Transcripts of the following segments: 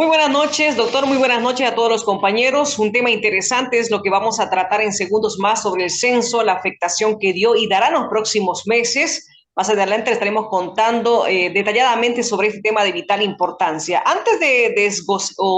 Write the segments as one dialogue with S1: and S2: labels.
S1: Muy buenas noches, doctor. Muy buenas noches a todos los compañeros. Un tema interesante es lo que vamos a tratar en segundos más sobre el censo, la afectación que dio y dará en los próximos meses. Más adelante estaremos contando detalladamente sobre este tema de vital importancia. Antes de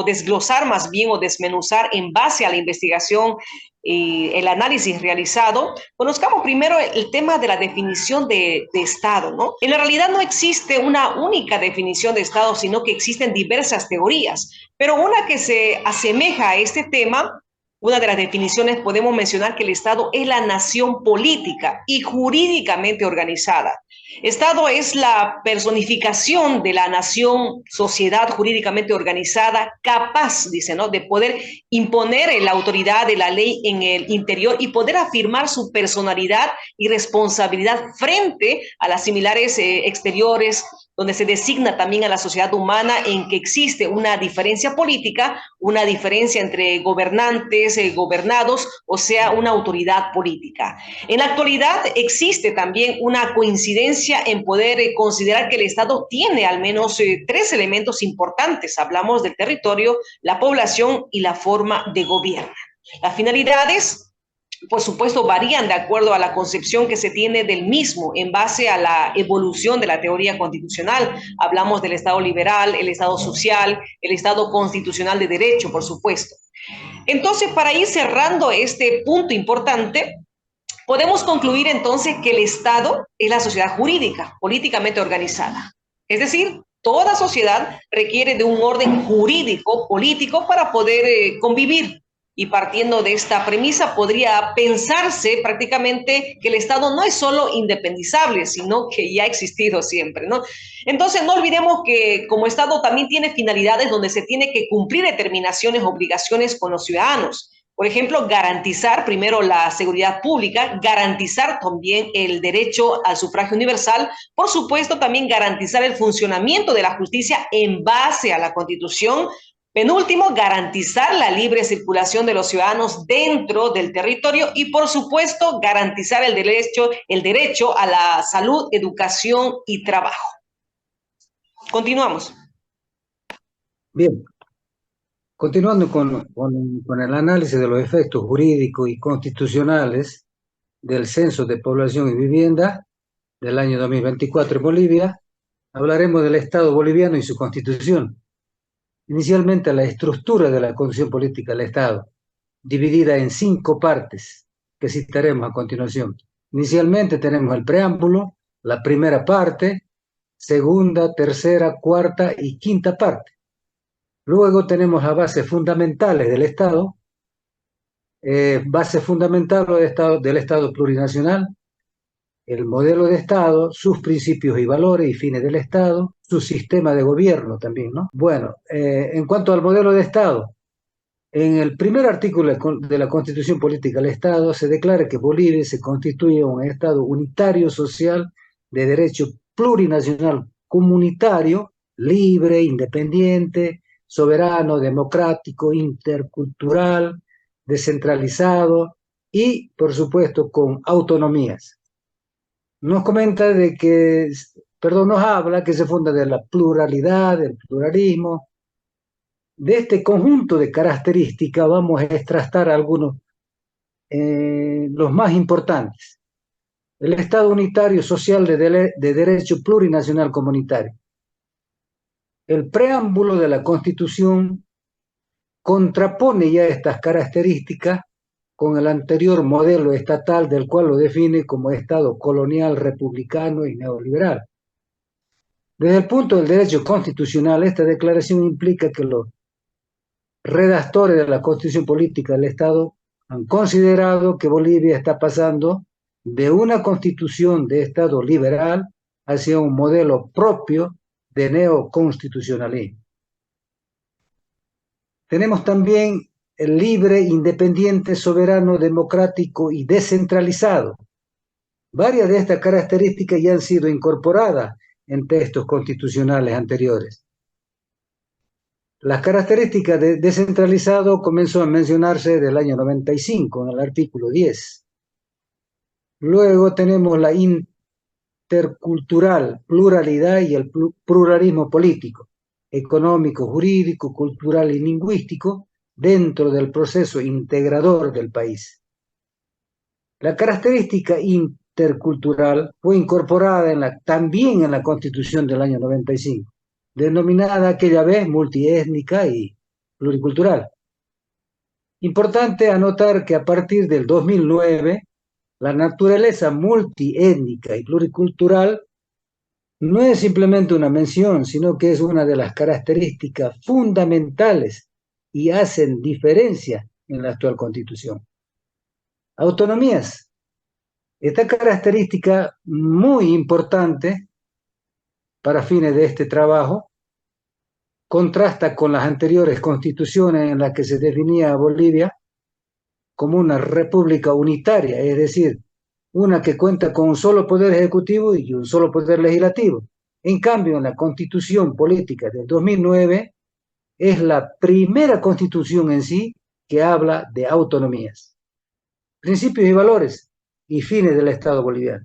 S1: desglosar más bien o desmenuzar en base a la investigación y el análisis realizado, conozcamos primero el tema de la definición de Estado, ¿no? En la realidad no existe una única definición de Estado, sino que existen diversas teorías, pero una que se asemeja a este tema, una de las definiciones podemos mencionar que el Estado es la nación política y jurídicamente organizada. Estado es la personificación de la nación, sociedad jurídicamente organizada, capaz, dice, ¿no?, de poder imponer la autoridad de la ley en el interior y poder afirmar su personalidad y responsabilidad frente a las similares exteriores, donde se designa también a la sociedad humana en que existe una diferencia política, una diferencia entre gobernantes, gobernados, o sea, una autoridad política. En la actualidad existe también una coincidencia en poder considerar que el Estado tiene al menos tres elementos importantes. Hablamos del territorio, la población y la forma de gobierno. Las finalidades, por supuesto, varían de acuerdo a la concepción que se tiene del mismo en base a la evolución de la teoría constitucional. Hablamos del Estado liberal, el Estado social, el Estado constitucional de derecho, por supuesto. Entonces, para ir cerrando este punto importante, podemos concluir entonces que el Estado es la sociedad jurídica, políticamente organizada. Es decir, toda sociedad requiere de un orden jurídico, político, para poder convivir. Y partiendo de esta premisa, podría pensarse prácticamente que el Estado no es solo independizable, sino que ya ha existido siempre, ¿no? Entonces, no olvidemos que como Estado también tiene finalidades donde se tiene que cumplir determinaciones, obligaciones con los ciudadanos. Por ejemplo, garantizar primero la seguridad pública, garantizar también el derecho al sufragio universal, por supuesto también garantizar el funcionamiento de la justicia en base a la Constitución. Penúltimo, garantizar la libre circulación de los ciudadanos dentro del territorio y, por supuesto, garantizar el derecho a la salud, educación y trabajo. Continuamos.
S2: Bien, continuando con el análisis de los efectos jurídicos y constitucionales del Censo de Población y Vivienda del año 2024 en Bolivia, hablaremos del Estado boliviano y su constitución. Inicialmente, la estructura de la constitución política del Estado, dividida en 5 partes, que citaremos a continuación. Inicialmente tenemos el preámbulo, la primera parte, segunda, tercera, cuarta y quinta parte. Luego tenemos las bases fundamentales del Estado, bases fundamentales del Estado plurinacional, el modelo de Estado, sus principios y valores y fines del Estado, su sistema de gobierno también, ¿no? Bueno, en cuanto al modelo de Estado, en el primer artículo de la Constitución Política del Estado se declara que Bolivia se constituye un Estado unitario social de derecho plurinacional comunitario, libre, independiente, soberano, democrático, intercultural, descentralizado y, por supuesto, con autonomías. Nos comenta de que, perdón, nos habla que se funda de la pluralidad, del pluralismo. De este conjunto de características vamos a extractar algunos, los más importantes. El Estado unitario social de derecho plurinacional comunitario. El preámbulo de la Constitución contrapone ya estas características con el anterior modelo estatal del cual lo define como Estado colonial, republicano y neoliberal. Desde el punto del derecho constitucional, esta declaración implica que los redactores de la Constitución Política del Estado han considerado que Bolivia está pasando de una constitución de Estado liberal hacia un modelo propio de neoconstitucionalismo. Tenemos también el libre, independiente, soberano, democrático y descentralizado. Varias de estas características ya han sido incorporadas en textos constitucionales anteriores. Las características de descentralizado comenzó a mencionarse del año 95 en el artículo 10. Luego tenemos la intercultural, pluralidad y el pluralismo político. económico, jurídico, cultural y lingüístico dentro del proceso integrador del país. La característica intercultural fue incorporada también en la Constitución del año 95, denominada aquella vez multiétnica y pluricultural. Importante anotar que a partir del 2009, la naturaleza multiétnica y pluricultural no es simplemente una mención, sino que es una de las características fundamentales y hacen diferencia en la actual Constitución. Autonomías. Esta característica muy importante para fines de este trabajo contrasta con las anteriores constituciones en las que se definía a Bolivia como una república unitaria, es decir, una que cuenta con un solo poder ejecutivo y un solo poder legislativo. En cambio, en la Constitución Política del 2009 es la primera constitución en sí que habla de autonomías, principios y valores y fines del Estado boliviano.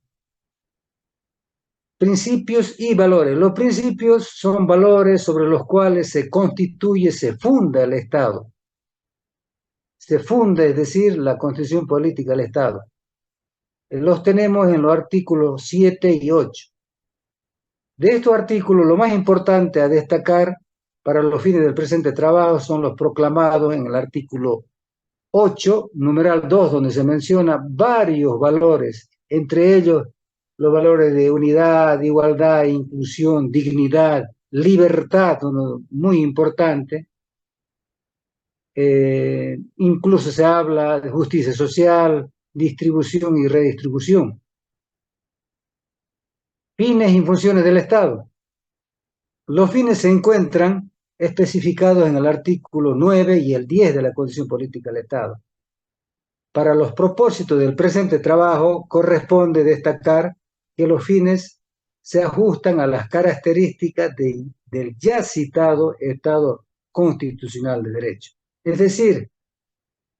S2: Principios y valores. Los principios son valores sobre los cuales se constituye, se funda el Estado. Se funda, es decir, la Constitución Política del Estado. Los tenemos en los artículos 7 y 8. De estos artículos, lo más importante a destacar para los fines del presente trabajo son los proclamados en el artículo 8, numeral 2, donde se menciona varios valores, entre ellos los valores de unidad, igualdad, inclusión, dignidad, libertad, uno muy importante. Incluso se habla de justicia social, distribución y redistribución. Fines y funciones del Estado. Los fines se encuentran especificados en el artículo 9 y el 10 de la Constitución Política del Estado. Para los propósitos del presente trabajo, corresponde destacar que los fines se ajustan a las características del ya citado Estado constitucional de derecho. Es decir,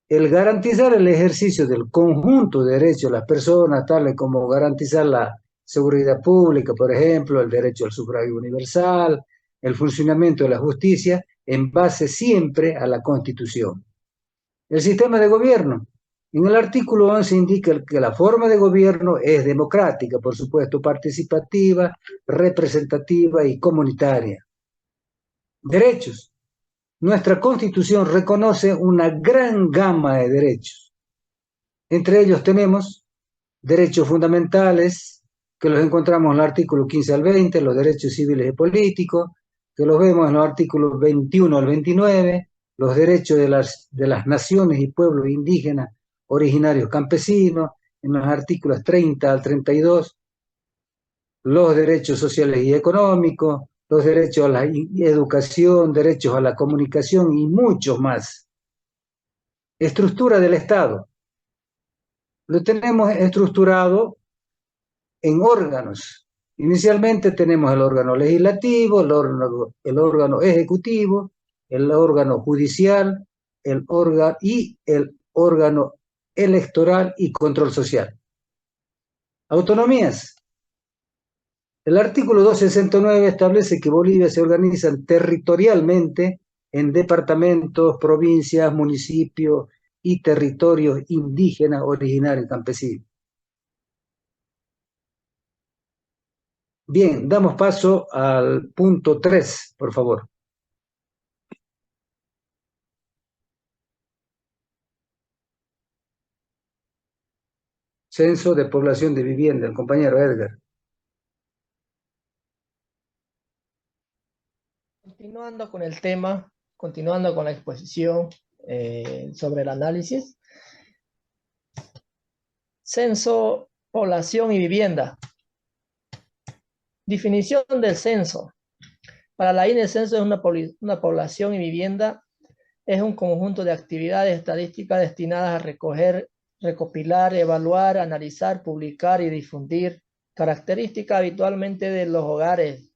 S2: el garantizar el ejercicio del conjunto de derechos de las personas, tales como garantizar la seguridad pública, por ejemplo, el derecho al sufragio universal, el funcionamiento de la justicia, en base siempre a la Constitución. El sistema de gobierno. En el artículo 11 indica que la forma de gobierno es democrática, por supuesto, participativa, representativa y comunitaria. Derechos. Nuestra Constitución reconoce una gran gama de derechos. Entre ellos tenemos derechos fundamentales, que los encontramos en el artículo 15 al 20, los derechos civiles y políticos, que los vemos en los artículos 21 al 29, los derechos de las naciones y pueblos indígenas originarios campesinos, en los artículos 30 al 32, los derechos sociales y económicos, los derechos a la educación, derechos a la comunicación y muchos más. Estructura del Estado. Lo tenemos estructurado en órganos. Inicialmente tenemos el órgano legislativo, el órgano ejecutivo, el órgano judicial, el órgano electoral y control social. Autonomías. El artículo 269 establece que Bolivia se organiza territorialmente en departamentos, provincias, municipios y territorios indígenas, originarios y campesinos. Bien, damos paso al punto 3, por favor. Censo de población de vivienda, el compañero Edgar.
S3: Continuando con el tema, continuando con la exposición sobre el análisis. Censo, población y vivienda. Definición del censo. Para la INE, el censo es una población y vivienda. Es un conjunto de actividades estadísticas destinadas a recoger, recopilar, evaluar, analizar, publicar y difundir características habitualmente de los hogares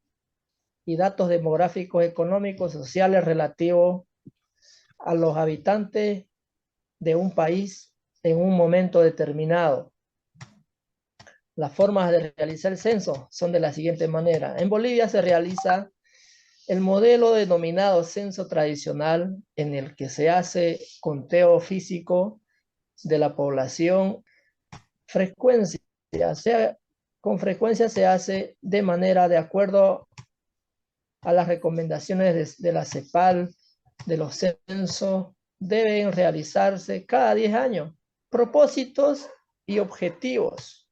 S3: y datos demográficos, económicos, sociales relativos a los habitantes de un país en un momento determinado. Las formas de realizar el censo son de la siguiente manera. En Bolivia se realiza El modelo denominado censo tradicional, en el que se hace conteo físico de la población, con frecuencia se hace de manera de acuerdo a las recomendaciones de la CEPAL, de los censos, deben realizarse cada 10 años. Propósitos y objetivos.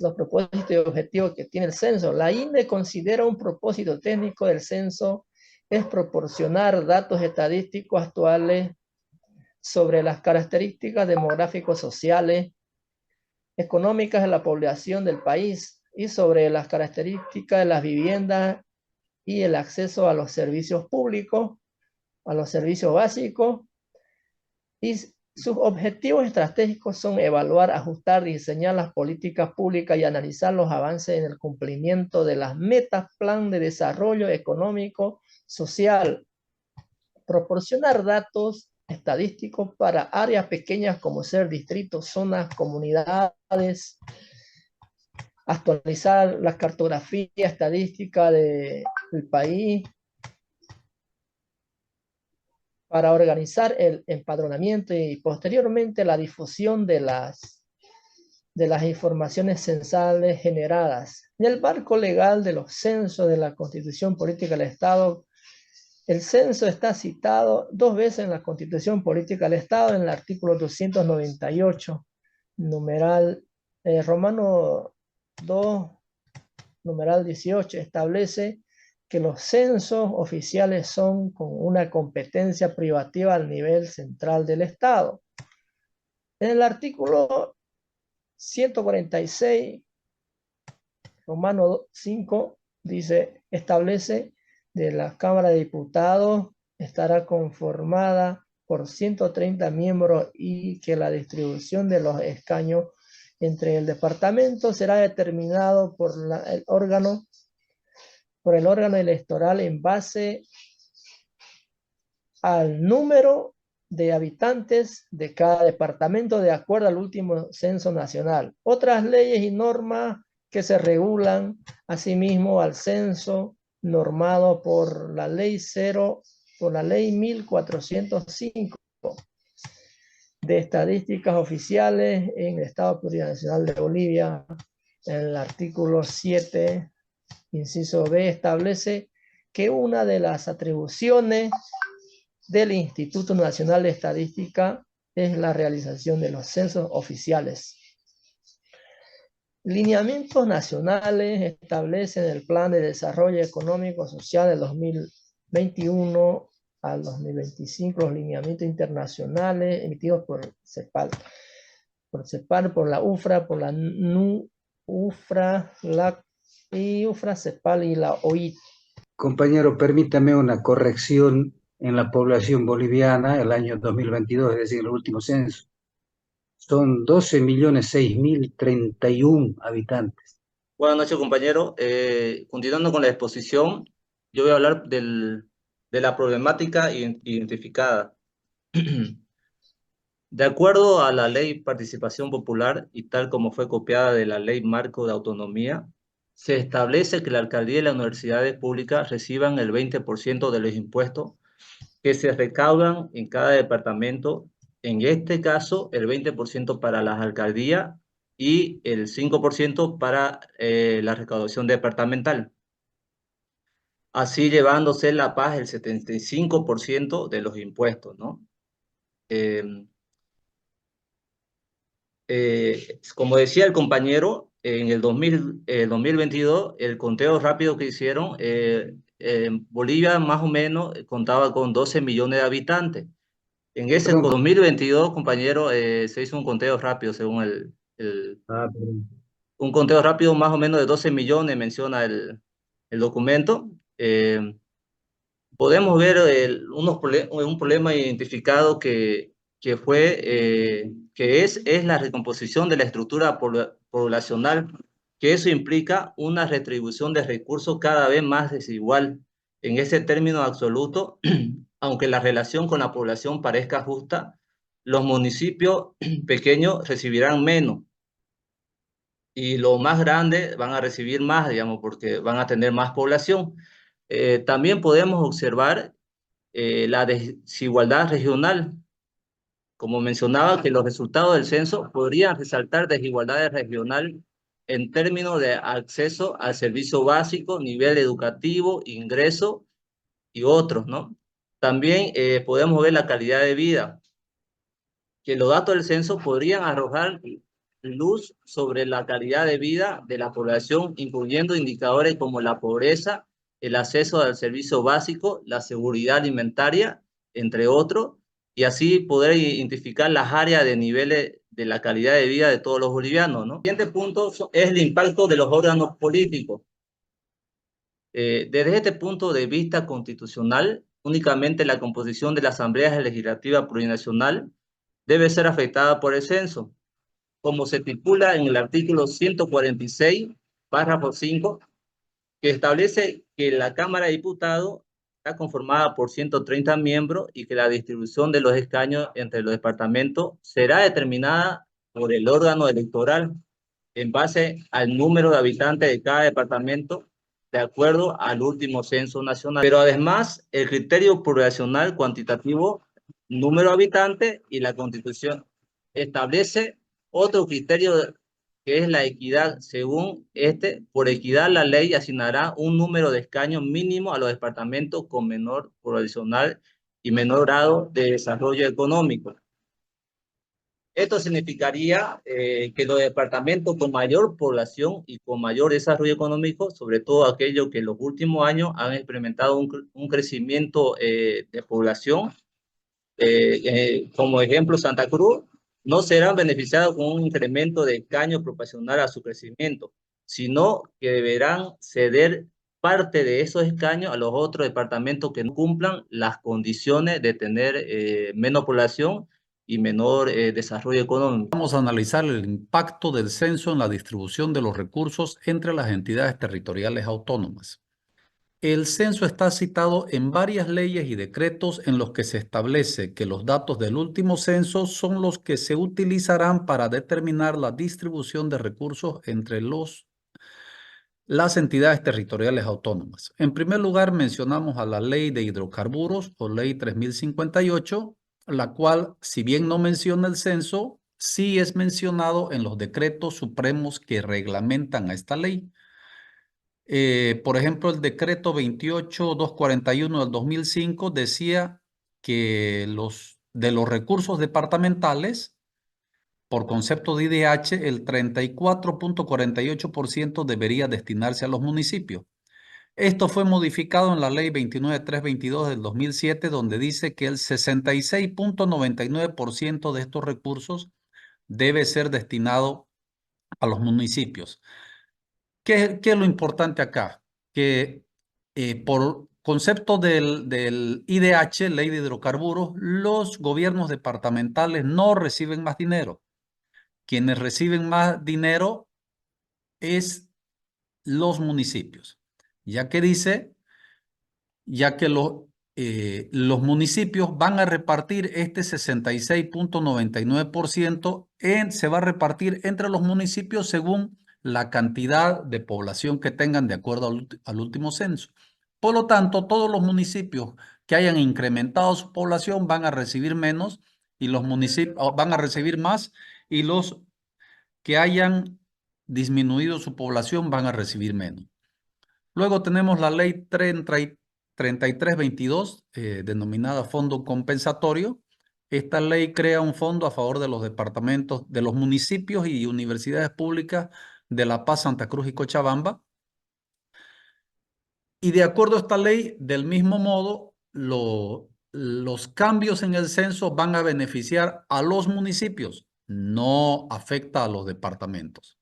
S3: Los propósitos y objetivos que tiene el censo. La INE considera un propósito técnico del censo es proporcionar datos estadísticos actuales sobre las características demográficos, sociales, económicas de la población del país y sobre las características de las viviendas y el acceso a los servicios públicos, a los servicios básicos. Y sus objetivos estratégicos son evaluar, ajustar, diseñar las políticas públicas y analizar los avances en el cumplimiento de las metas, plan de desarrollo económico, social, proporcionar datos estadísticos para áreas pequeñas como ser distritos, zonas, comunidades, actualizar la cartografía estadística del país, para organizar el empadronamiento y posteriormente la difusión de las informaciones censales generadas. En el marco legal de los censos de la Constitución Política del Estado, el censo está citado 2 veces en la Constitución Política del Estado, en el artículo 298, numeral Romano 2, numeral 18, establece que los censos oficiales son con una competencia privativa al nivel central del Estado. En el artículo 146, Romano 5, dice, establece de la Cámara de Diputados estará conformada por 130 miembros y que la distribución de los escaños entre el departamento será determinado por el órgano electoral en base al número de habitantes de cada departamento de acuerdo al último censo nacional. Otras leyes y normas que se regulan asimismo al censo normado por la ley 1405 de estadísticas oficiales en el Estado Plurinacional de Bolivia. En el artículo 7, inciso B, establece que una de las atribuciones del Instituto Nacional de Estadística es la realización de los censos oficiales. Lineamientos nacionales establecen el Plan de Desarrollo Económico Social del 2021 al 2025, los lineamientos internacionales emitidos por CEPAL, por la UFRA, por la UFRA, CEPAL y la OIT.
S2: Compañero, permítame una corrección en la población boliviana el año 2022, es decir, el último censo. Son 12.006.031 habitantes.
S4: Buenas noches, compañero. Continuando con la exposición, yo voy a hablar de la problemática identificada. De acuerdo a la Ley Participación Popular y tal como fue copiada de la Ley Marco de Autonomía, se establece que la alcaldía y las universidades públicas reciban el 20% de los impuestos que se recaudan en cada departamento. En este caso, el 20% para las alcaldías y el 5% para la recaudación departamental. Así llevándose La Paz el 75% de los impuestos, ¿no? Como decía el compañero, en el 2022, el conteo rápido que hicieron, Bolivia más o menos contaba con 12 millones de habitantes. En ese 2022, compañero, se hizo un conteo rápido, según un conteo rápido más o menos de 12 millones, menciona el documento. Podemos ver un problema identificado que es la recomposición de la estructura poblacional, que eso implica una retribución de recursos cada vez más desigual. En ese término absoluto, aunque la relación con la población parezca justa, los municipios pequeños recibirán menos y los más grandes van a recibir más, digamos, porque van a tener más población. También podemos observar la desigualdad regional. Como mencionaba, que los resultados del censo podrían resaltar desigualdades regionales en términos de acceso al servicio básico, nivel educativo, ingreso y otros, ¿no? También podemos ver la calidad de vida, que los datos del censo podrían arrojar luz sobre la calidad de vida de la población, incluyendo indicadores como la pobreza, el acceso al servicio básico, la seguridad alimentaria, entre otros, y así poder identificar las áreas de niveles de la calidad de vida de todos los bolivianos, ¿no? El siguiente punto es el impacto de los órganos políticos. Desde este punto de vista constitucional, únicamente la composición de la Asamblea Legislativa Plurinacional debe ser afectada por el censo, como se estipula en el artículo 146, párrafo 5, que establece que la Cámara de Diputados está conformada por 130 miembros y que la distribución de los escaños entre los departamentos será determinada por el órgano electoral en base al número de habitantes de cada departamento, de acuerdo al último censo nacional. Pero además, el criterio poblacional cuantitativo, número de habitantes, y la Constitución establece otro criterio que es la equidad. Según este, por equidad la ley asignará un número de escaños mínimo a los departamentos con menor poblacional y menor grado de desarrollo económico. Esto significaría que los departamentos con mayor población y con mayor desarrollo económico, sobre todo aquellos que en los últimos años han experimentado un crecimiento de población, como ejemplo Santa Cruz, no serán beneficiados con un incremento de escaños proporcional a su crecimiento, sino que deberán ceder parte de esos escaños a los otros departamentos que no cumplan las condiciones de tener menos población y menor desarrollo económico.
S5: Vamos a analizar el impacto del censo en la distribución de los recursos entre las entidades territoriales autónomas. El censo está citado en varias leyes y decretos en los que se establece que los datos del último censo son los que se utilizarán para determinar la distribución de recursos entre las entidades territoriales autónomas. En primer lugar, mencionamos a la Ley de Hidrocarburos o Ley 3058, la cual, si bien no menciona el censo, sí es mencionado en los decretos supremos que reglamentan a esta ley. Por ejemplo, el decreto 28241 del 2005 decía que de los recursos departamentales, por concepto de IDH, el 34.48% debería destinarse a los municipios. Esto fue modificado en la ley 29322 del 2007, donde dice que el 66.99% de estos recursos debe ser destinado a los municipios. ¿Qué es lo importante acá? Que por concepto del IDH, Ley de Hidrocarburos, los gobiernos departamentales no reciben más dinero. Quienes reciben más dinero es los municipios, ya que dice, ya que los municipios van a repartir este 66.99%, se va a repartir entre los municipios según la cantidad de población que tengan de acuerdo al último censo. Por lo tanto, todos los municipios que hayan incrementado su población van a recibir menos y los municipios van a recibir más, y los que hayan disminuido su población van a recibir menos. Luego tenemos la ley 3322, denominada Fondo Compensatorio. Esta ley crea un fondo a favor de los departamentos, de los municipios y universidades públicas de La Paz, Santa Cruz y Cochabamba. Y de acuerdo a esta ley, del mismo modo, los cambios en el censo van a beneficiar a los municipios, no afecta a los departamentos.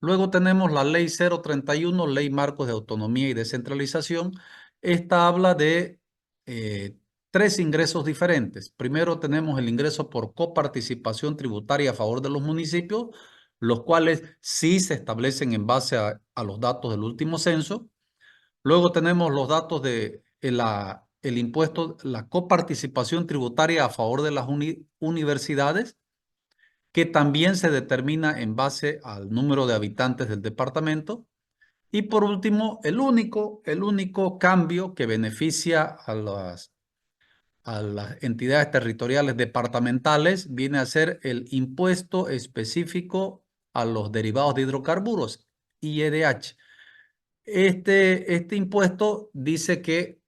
S5: Luego tenemos la ley 031, Ley Marcos de Autonomía y Descentralización. Esta habla de tres ingresos diferentes. Primero tenemos el ingreso por coparticipación tributaria a favor de los municipios, los cuales sí se establecen en base a los datos del último censo. Luego tenemos los datos de el impuesto, la coparticipación tributaria a favor de las universidades, que también se determina en base al número de habitantes del departamento. Y por último, el único cambio que beneficia a las entidades territoriales departamentales viene a ser el impuesto específico a los derivados de hidrocarburos, IEDH. Este impuesto dice que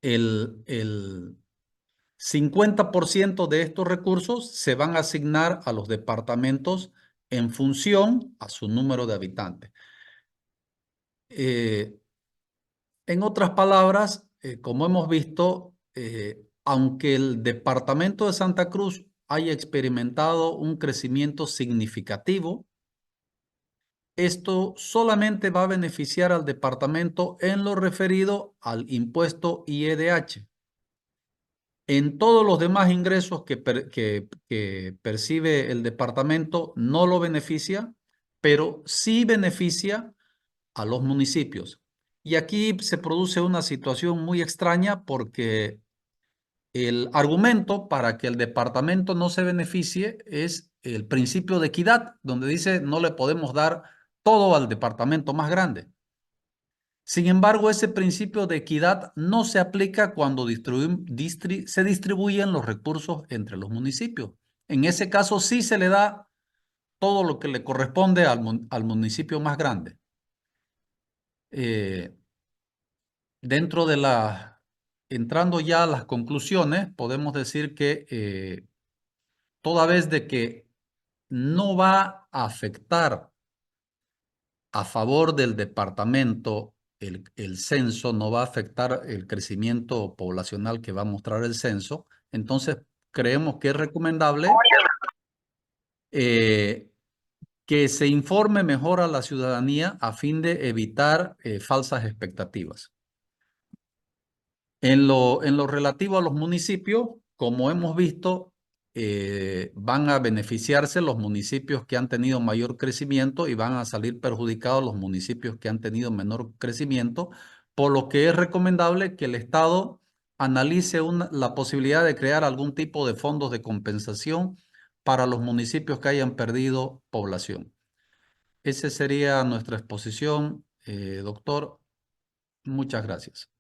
S5: el 50% de estos recursos se van a asignar a los departamentos en función a su número de habitantes. En otras palabras, como hemos visto, aunque el departamento de Santa Cruz haya experimentado un crecimiento significativo, esto solamente va a beneficiar al departamento en lo referido al impuesto IEDH. En todos los demás ingresos que percibe el departamento no lo beneficia, pero sí beneficia a los municipios. Y aquí se produce una situación muy extraña porque el argumento para que el departamento no se beneficie es el principio de equidad, donde dice no le podemos dar todo al departamento más grande. Sin embargo, ese principio de equidad no se aplica cuando se distribuyen los recursos entre los municipios. En ese caso sí se le da todo lo que le corresponde al municipio más grande. Dentro de entrando ya a las conclusiones, podemos decir que toda vez de que no va a afectar a favor del departamento el censo, no va a afectar el crecimiento poblacional que va a mostrar el censo, entonces creemos que es recomendable que se informe mejor a la ciudadanía a fin de evitar falsas expectativas. En lo relativo a los municipios, como hemos visto, van a beneficiarse los municipios que han tenido mayor crecimiento y van a salir perjudicados los municipios que han tenido menor crecimiento, por lo que es recomendable que el Estado analice la posibilidad de crear algún tipo de fondos de compensación para los municipios que hayan perdido población. Esa sería nuestra exposición, doctor. Muchas gracias.